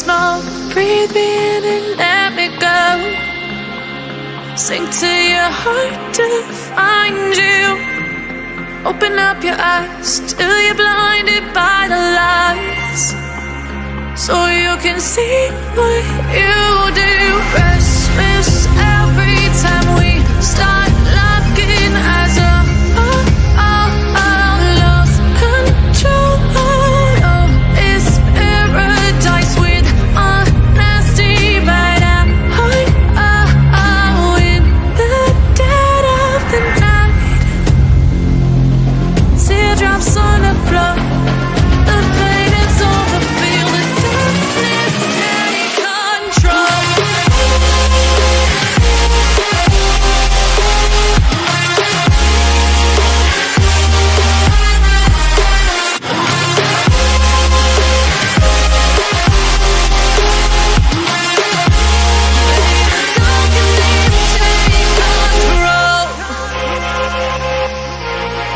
small. Breathe me in and let me go. Sink to your heart to find you. Open up your eyes till you're blinded by the lies, so you can see what you do.